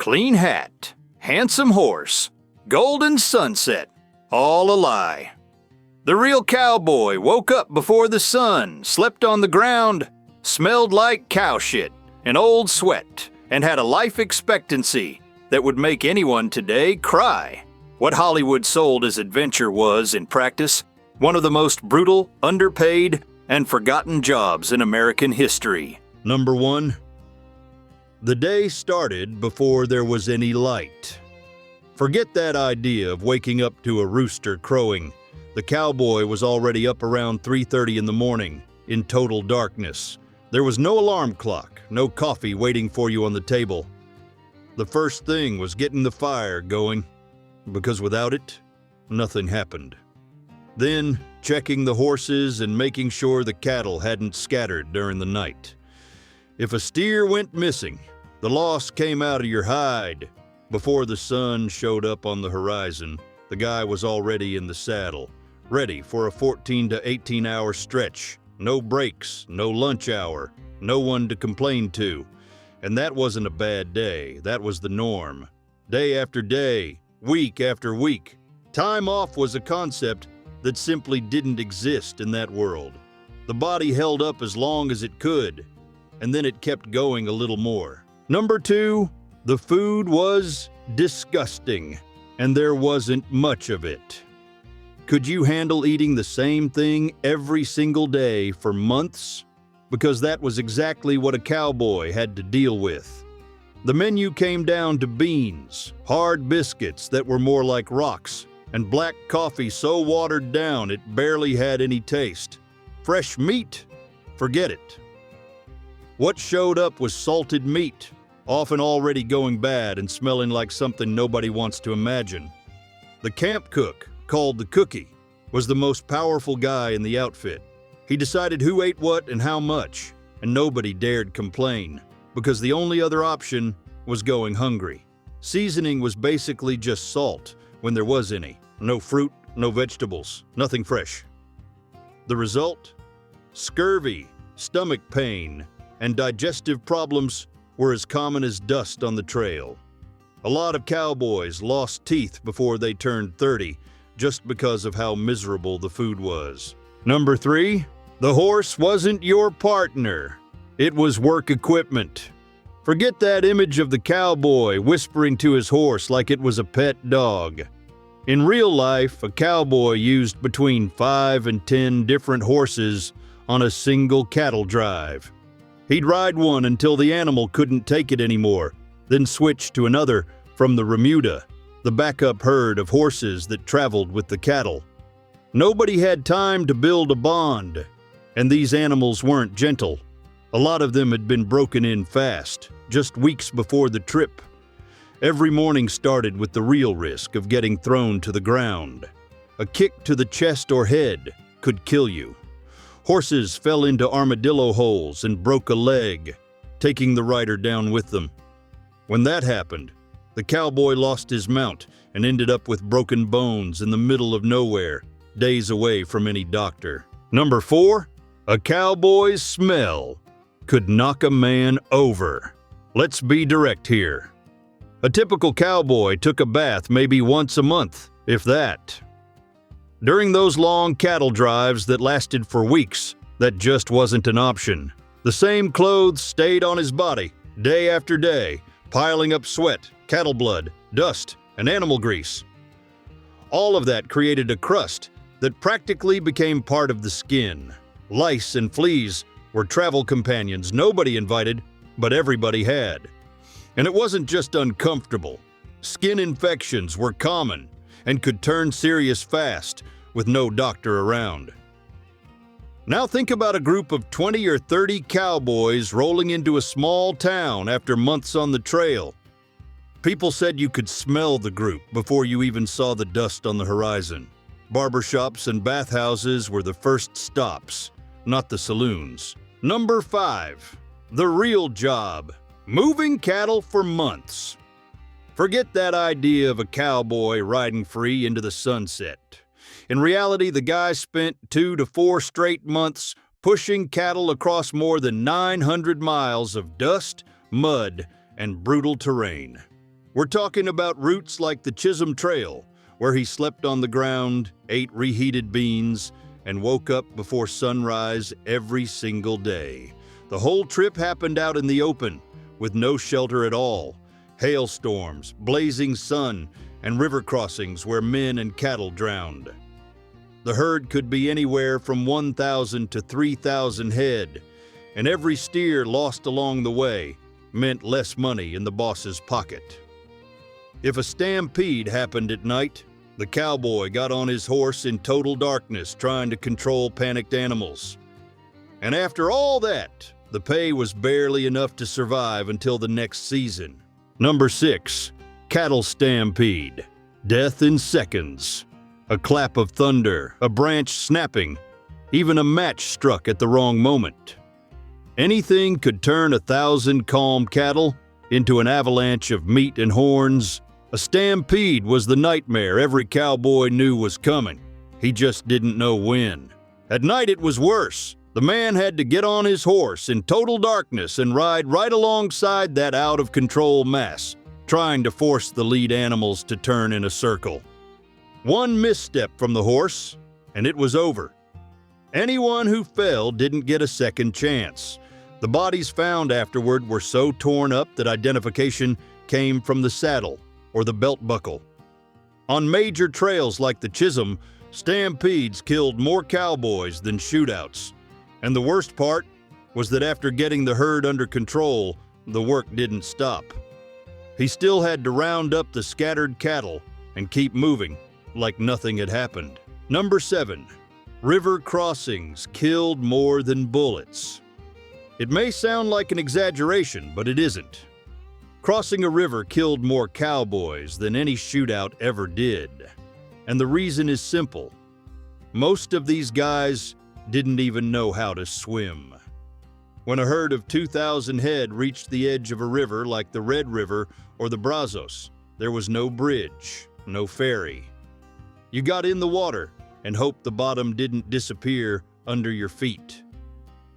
clean hat, handsome horse, golden sunset, all a lie. The real cowboy woke up before the sun, slept on the ground, smelled like cow shit and old sweat, and had a life expectancy that would make anyone today cry. What Hollywood sold as adventure was, in practice, one of the most brutal, underpaid, and forgotten jobs in American history. Number 1. The day started before there was any light. Forget that idea of waking up to a rooster crowing. The cowboy was already up around 3:30 in the morning, in total darkness. There was no alarm clock, no coffee waiting for you on the table. The first thing was getting the fire going, because without it, nothing happened. Then, checking the horses and making sure the cattle hadn't scattered during the night. If a steer went missing, the loss came out of your hide. Before the sun showed up on the horizon, the guy was already in the saddle, ready for a 14 to 18 hour stretch. No breaks, no lunch hour, no one to complain to. And that wasn't a bad day, that was the norm. Day after day, week after week, time off was a concept that simply didn't exist in that world. The body held up as long as it could, and then it kept going a little more. Number 2, the food was disgusting, and there wasn't much of it. Could you handle eating the same thing every single day for months? Because that was exactly what a cowboy had to deal with. The menu came down to beans, hard biscuits that were more like rocks, and black coffee so watered down it barely had any taste. Fresh meat? Forget it. What showed up was salted meat, often already going bad and smelling like something nobody wants to imagine. The camp cook, called the cookie, was the most powerful guy in the outfit. He decided who ate what and how much, and nobody dared complain, because the only other option was going hungry. Seasoning was basically just salt, when there was any. No fruit, no vegetables, nothing fresh. The result? Scurvy, stomach pain, and digestive problems were as common as dust on the trail. A lot of cowboys lost teeth before they turned 30, just because of how miserable the food was. Number 3, the horse wasn't your partner. It was work equipment. Forget that image of the cowboy whispering to his horse like it was a pet dog. In real life, a cowboy used between 5 and 10 different horses on a single cattle drive. He'd ride one until the animal couldn't take it anymore, then switch to another from the remuda, the backup herd of horses that traveled with the cattle. Nobody had time to build a bond, and these animals weren't gentle. A lot of them had been broken in fast, just weeks before the trip. Every morning started with the real risk of getting thrown to the ground. A kick to the chest or head could kill you. Horses fell into armadillo holes and broke a leg, taking the rider down with them. When that happened, the cowboy lost his mount and ended up with broken bones in the middle of nowhere, days away from any doctor. Number 4, a cowboy's smell could knock a man over. Let's be direct here. A typical cowboy took a bath maybe once a month, if that. During those long cattle drives that lasted for weeks, that just wasn't an option. The same clothes stayed on his body, day after day, piling up sweat, cattle blood, dust, and animal grease. All of that created a crust that practically became part of the skin. Lice and fleas were travel companions nobody invited, but everybody had. And it wasn't just uncomfortable. Skin infections were common and could turn serious fast with no doctor around. Now think about a group of 20 or 30 cowboys rolling into a small town after months on the trail. People said you could smell the group before you even saw the dust on the horizon. Barbershops and bathhouses were the first stops, not the saloons. Number 5, the real job, moving cattle for months. Forget that idea of a cowboy riding free into the sunset. In reality, the guy spent 2 to 4 straight months pushing cattle across more than 900 miles of dust, mud, and brutal terrain. We're talking about routes like the Chisholm Trail, where he slept on the ground, ate reheated beans, and woke up before sunrise every single day. The whole trip happened out in the open, with no shelter at all. Hailstorms, blazing sun, and river crossings where men and cattle drowned. The herd could be anywhere from 1,000 to 3,000 head, and every steer lost along the way meant less money in the boss's pocket. If a stampede happened at night, the cowboy got on his horse in total darkness trying to control panicked animals. And after all that, the pay was barely enough to survive until the next season. Number 6, cattle stampede. Death in seconds. A clap of thunder, a branch snapping, even a match struck at the wrong moment. Anything could turn 1,000 calm cattle into an avalanche of meat and horns. A stampede was the nightmare every cowboy knew was coming. He just didn't know when. At night it was worse. The man had to get on his horse in total darkness and ride right alongside that out-of-control mass, trying to force the lead animals to turn in a circle. One misstep from the horse, and it was over. Anyone who fell didn't get a second chance. The bodies found afterward were so torn up that identification came from the saddle or the belt buckle. On major trails like the Chisholm, stampedes killed more cowboys than shootouts. And the worst part was that after getting the herd under control, the work didn't stop. He still had to round up the scattered cattle and keep moving like nothing had happened. Number 7, river crossings killed more than bullets. It may sound like an exaggeration, but it isn't. Crossing a river killed more cowboys than any shootout ever did. And the reason is simple. Most of these guys didn't even know how to swim. When a herd of 2,000 head reached the edge of a river like the Red River or the Brazos, there was no bridge, no ferry. You got in the water and hoped the bottom didn't disappear under your feet.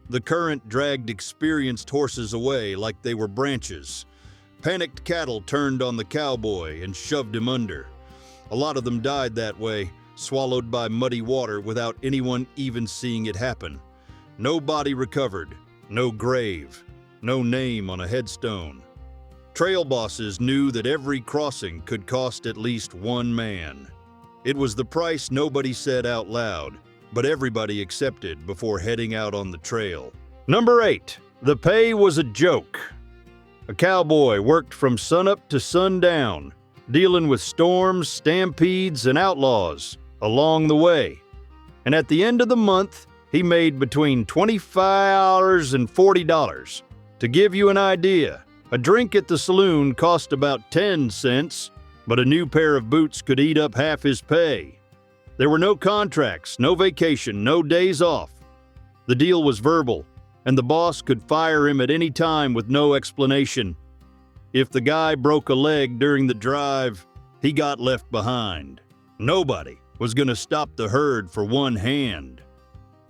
The current dragged experienced horses away like they were branches. Panicked cattle turned on the cowboy and shoved him under. A lot of them died that way, swallowed by muddy water without anyone even seeing it happen. No body recovered, no grave, no name on a headstone. Trail bosses knew that every crossing could cost at least one man. It was the price nobody said out loud, but everybody accepted before heading out on the trail. Number 8, the pay was a joke. A cowboy worked from sunup to sundown, dealing with storms, stampedes, and outlaws along the way. And at the end of the month, he made between $25 and $40. To give you an idea, a drink at the saloon cost about 10 cents, but a new pair of boots could eat up half his pay. There were no contracts, no vacation, no days off. The deal was verbal, and the boss could fire him at any time with no explanation. If the guy broke a leg during the drive, he got left behind. Nobody was going to stop the herd for one hand.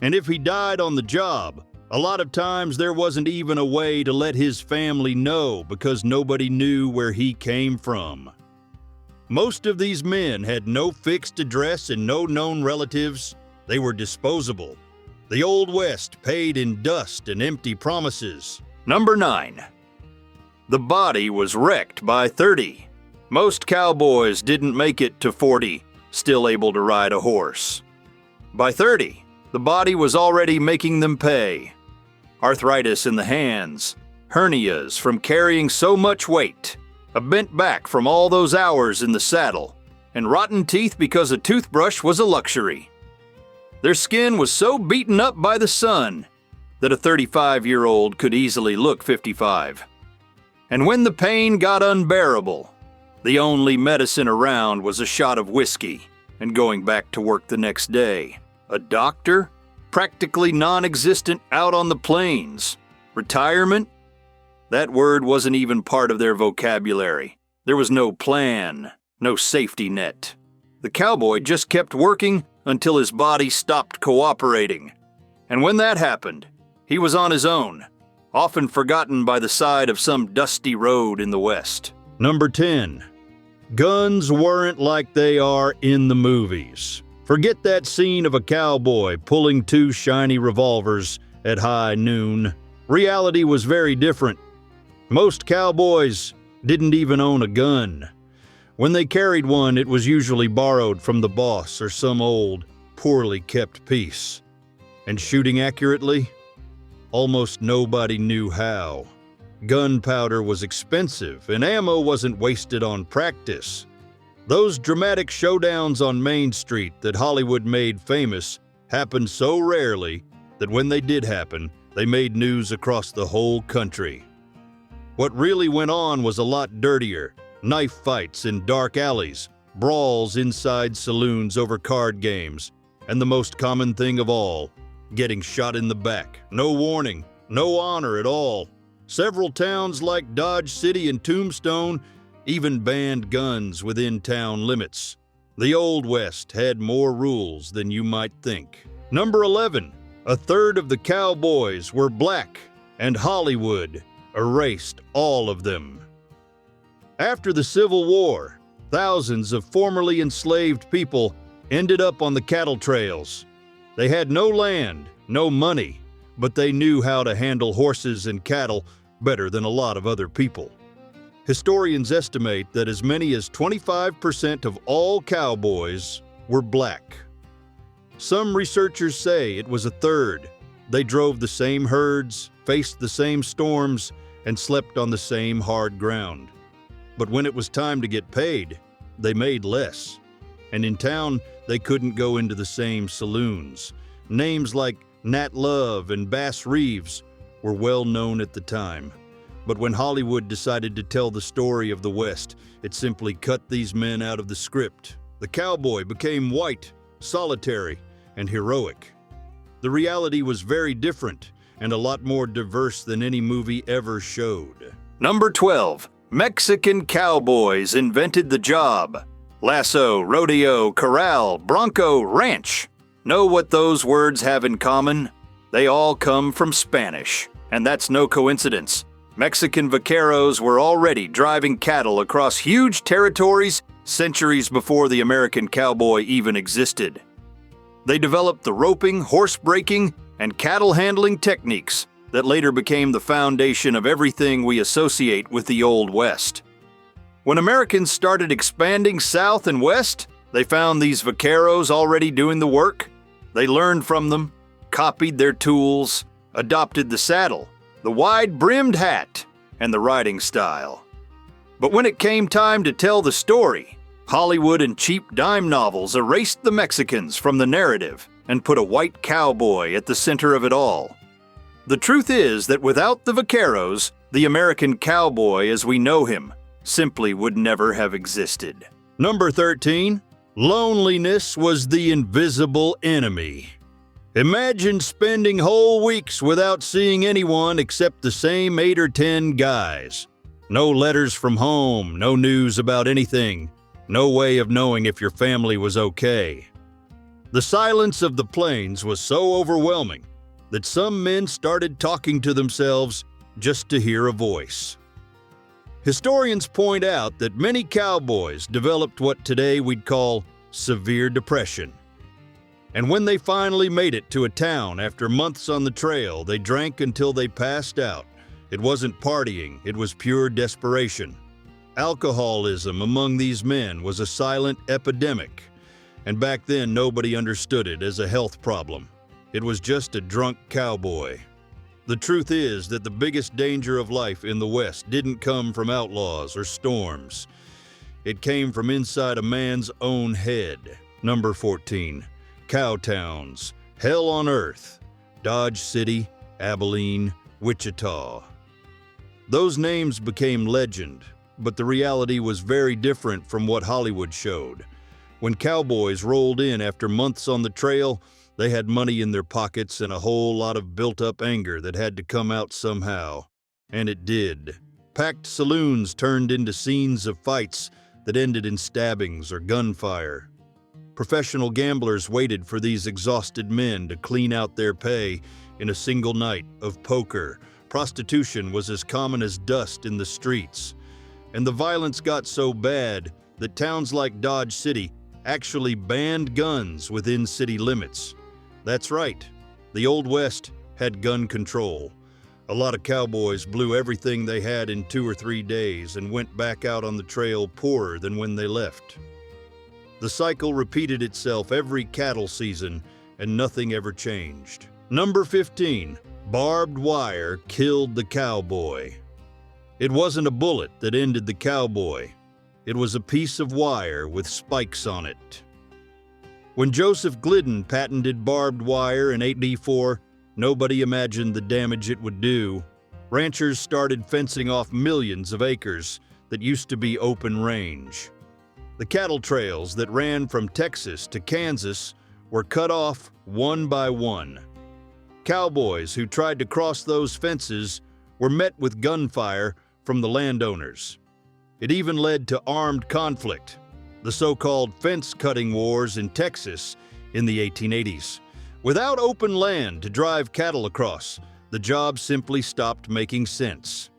And if he died on the job, a lot of times there wasn't even a way to let his family know because nobody knew where he came from. Most of these men had no fixed address and no known relatives. They were disposable. The Old West paid in dust and empty promises. Number 9. The body was wrecked by 30. Most cowboys didn't make it to 40, still able to ride a horse. By 30, the body was already making them pay. Arthritis in the hands, hernias from carrying so much weight, a bent back from all those hours in the saddle, and rotten teeth because a toothbrush was a luxury. Their skin was so beaten up by the sun that a 35-year-old could easily look 55. And when the pain got unbearable, the only medicine around was a shot of whiskey and going back to work the next day. A doctor? Practically non-existent out on the plains. Retirement? That word wasn't even part of their vocabulary. There was no plan, no safety net. The cowboy just kept working until his body stopped cooperating. And when that happened, he was on his own, often forgotten by the side of some dusty road in the West. Number 10. Guns weren't like they are in the movies. Forget that scene of a cowboy pulling two shiny revolvers at high noon. Reality was very different. Most cowboys didn't even own a gun. When they carried one, it was usually borrowed from the boss or some old, poorly kept piece. And shooting accurately? Almost nobody knew how. Gunpowder was expensive, and ammo wasn't wasted on practice. Those dramatic showdowns on Main Street that Hollywood made famous happened so rarely that when they did happen, they made news across the whole country. What really went on was a lot dirtier. Knife fights in dark alleys, brawls inside saloons over card games, and the most common thing of all, getting shot in the back. No warning, no honor at all. Several towns like Dodge City and Tombstone even banned guns within town limits. The Old West had more rules than you might think. Number 11. A third of the Cowboys were black, and Hollywood erased all of them. After the Civil War, thousands of formerly enslaved people ended up on the cattle trails. They had no land, no money, but they knew how to handle horses and cattle better than a lot of other people. Historians estimate that as many as 25% of all cowboys were black. Some researchers say it was a third. They drove the same herds, faced the same storms, and slept on the same hard ground. But when it was time to get paid, they made less. And in town, they couldn't go into the same saloons. Names like Nat Love and Bass Reeves were well known at the time. But when Hollywood decided to tell the story of the West, it simply cut these men out of the script. The cowboy became white, solitary, and heroic. The reality was very different and a lot more diverse than any movie ever showed. Number 12. Mexican cowboys invented the job. Lasso, rodeo, corral, bronco, ranch. Know what those words have in common? They all come from Spanish, and that's no coincidence. Mexican vaqueros were already driving cattle across huge territories centuries before the American cowboy even existed. They developed the roping, horse breaking, and cattle handling techniques that later became the foundation of everything we associate with the Old West. When Americans started expanding south and west, they found these vaqueros already doing the work. They learned from them, copied their tools, adopted the saddle, the wide-brimmed hat, and the riding style. But when it came time to tell the story, Hollywood and cheap dime novels erased the Mexicans from the narrative and put a white cowboy at the center of it all. The truth is that without the vaqueros, the American cowboy as we know him simply would never have existed. Number 13. Loneliness was the invisible enemy. Imagine spending whole weeks without seeing anyone except the same 8 or 10 guys. No letters from home, no news about anything, no way of knowing if your family was okay. The silence of the plains was so overwhelming that some men started talking to themselves just to hear a voice. Historians point out that many cowboys developed what today we'd call severe depression. And when they finally made it to a town after months on the trail, they drank until they passed out. It wasn't partying, it was pure desperation. Alcoholism among these men was a silent epidemic, and back then nobody understood it as a health problem. It was just a drunk cowboy. The truth is that the biggest danger of life in the West didn't come from outlaws or storms. It came from inside a man's own head. Number 14. Cowtowns, hell on earth, Dodge City, Abilene, Wichita. Those names became legend, but the reality was very different from what Hollywood showed. When cowboys rolled in after months on the trail, they had money in their pockets and a whole lot of built-up anger that had to come out somehow. And it did. Packed saloons turned into scenes of fights that ended in stabbings or gunfire. Professional gamblers waited for these exhausted men to clean out their pay in a single night of poker. Prostitution was as common as dust in the streets. and the violence got so bad that towns like Dodge City actually banned guns within city limits. That's right, the Old West had gun control. A lot of cowboys blew everything they had in 2 or 3 days and went back out on the trail poorer than when they left. The cycle repeated itself every cattle season, and nothing ever changed. Number 15, barbed wire killed the cowboy. It wasn't a bullet that ended the cowboy. It was a piece of wire with spikes on it. When Joseph Glidden patented barbed wire in 1884, nobody imagined the damage it would do. Ranchers started fencing off millions of acres that used to be open range. The cattle trails that ran from Texas to Kansas were cut off one by one. Cowboys who tried to cross those fences were met with gunfire from the landowners. It even led to armed conflict, the so-called fence-cutting wars in Texas in the 1880s. Without open land to drive cattle across, the job simply stopped making sense.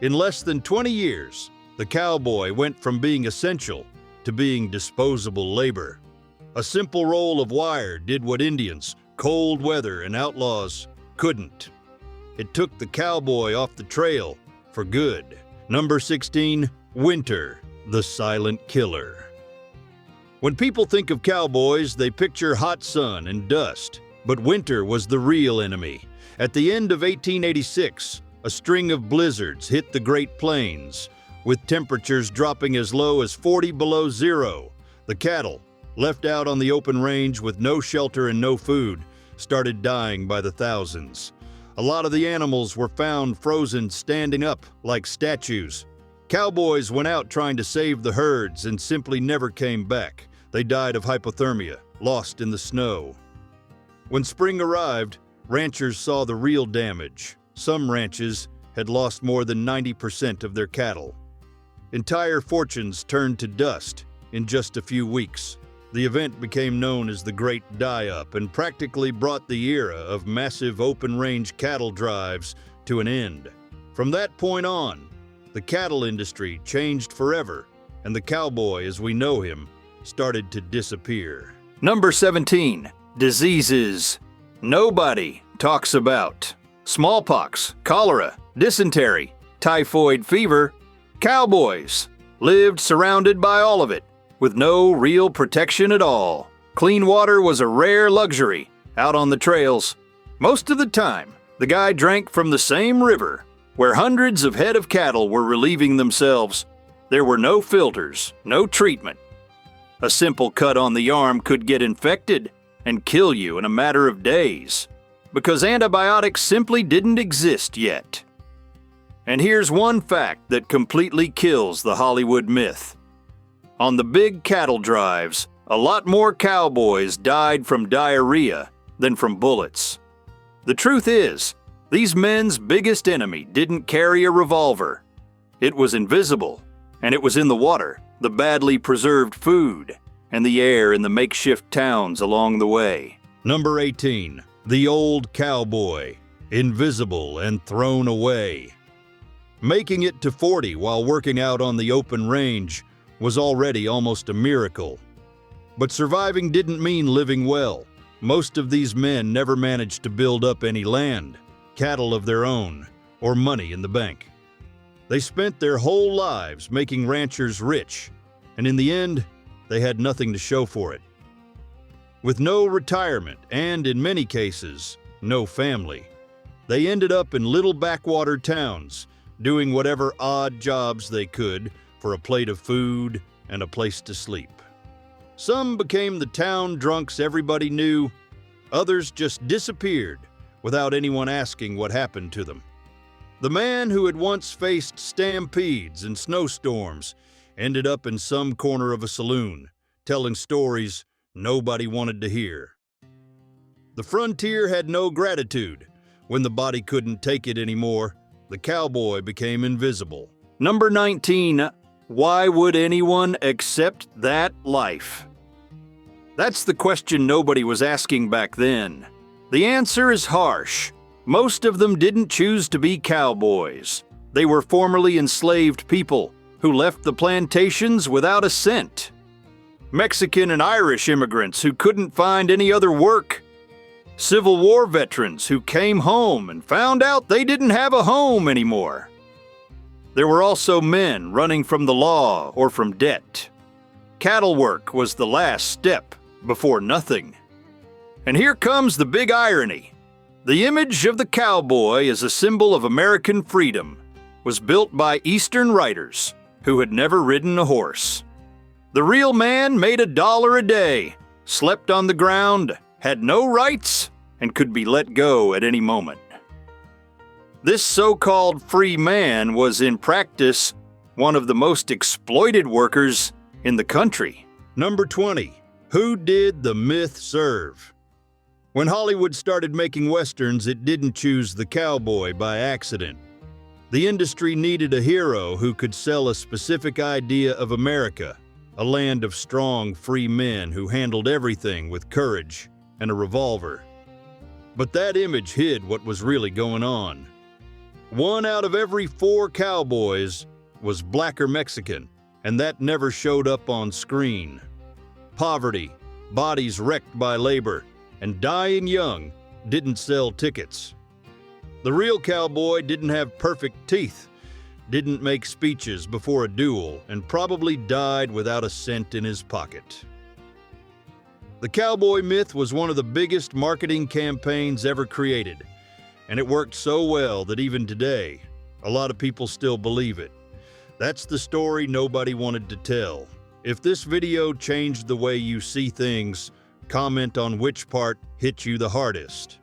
In less than 20 years, the cowboy went from being essential to being disposable labor. A simple roll of wire did what Indians, cold weather, and outlaws couldn't. It took the cowboy off the trail for good. Number 16, winter, the silent killer. When people think of cowboys, they picture hot sun and dust, but winter was the real enemy. At the end of 1886, a string of blizzards hit the Great Plains, with temperatures dropping as low as 40 below zero. The cattle, left out on the open range with no shelter and no food, started dying by the thousands. A lot of the animals were found frozen standing up like statues. Cowboys went out trying to save the herds and simply never came back. They died of hypothermia, lost in the snow. When spring arrived, ranchers saw the real damage. Some ranches had lost more than 90% of their cattle. Entire fortunes turned to dust in just a few weeks. The event became known as the Great Die-Up and practically brought the era of massive open-range cattle drives to an end. From that point on, the cattle industry changed forever, and the cowboy as we know him started to disappear. Number 17, diseases nobody talks about. Smallpox, cholera, dysentery, typhoid fever. Cowboys lived surrounded by all of it, with no real protection at all. Clean water was a rare luxury out on the trails. Most of the time, the guy drank from the same river where hundreds of head of cattle were relieving themselves. There were no filters, no treatment. A simple cut on the arm could get infected and kill you in a matter of days, because antibiotics simply didn't exist yet. And here's one fact that completely kills the Hollywood myth. On the big cattle drives, a lot more cowboys died from diarrhea than from bullets. The truth is, these men's biggest enemy didn't carry a revolver. It was invisible, and it was in the water, the badly preserved food, and the air in the makeshift towns along the way. Number 18, the old cowboy, invisible and thrown away. Making it to 40 while working out on the open range was already almost a miracle. But surviving didn't mean living well. Most of these men never managed to build up any land, cattle of their own, or money in the bank. They spent their whole lives making ranchers rich, and in the end, they had nothing to show for it. With no retirement and, in many cases, no family, they ended up in little backwater towns, doing whatever odd jobs they could for a plate of food and a place to sleep. Some became the town drunks everybody knew. Others just disappeared without anyone asking what happened to them. The man who had once faced stampedes and snowstorms ended up in some corner of a saloon, telling stories nobody wanted to hear. The frontier had no gratitude. When the body couldn't take it anymore, the cowboy became invisible. Number 19, why would anyone accept that life? That's the question nobody was asking back then. The answer is harsh. Most of them didn't choose to be cowboys. They were formerly enslaved people who left the plantations without a cent. Mexican and Irish immigrants who couldn't find any other work. Civil War veterans who came home and found out they didn't have a home anymore. There were also men running from the law or from debt. Cattle work was the last step before nothing. And here comes the big irony. The image of the cowboy as a symbol of American freedom was built by Eastern writers who had never ridden a horse. The real man made $1 a day, slept on the ground, had no rights, and could be let go at any moment. This so-called free man was in practice one of the most exploited workers in the country. Number 20. Who did the myth serve? When Hollywood started making westerns, it didn't choose the cowboy by accident. The industry needed a hero who could sell a specific idea of America, a land of strong, free men who handled everything with courage and a revolver. But that image hid what was really going on. 1 out of every 4 cowboys was black or Mexican, and that never showed up on screen. Poverty, bodies wrecked by labor, and dying young didn't sell tickets. The real cowboy didn't have perfect teeth, didn't make speeches before a duel, and probably died without a cent in his pocket. The cowboy myth was one of the biggest marketing campaigns ever created, and it worked so well that even today, a lot of people still believe it. That's the story nobody wanted to tell. If this video changed the way you see things, comment on which part hit you the hardest.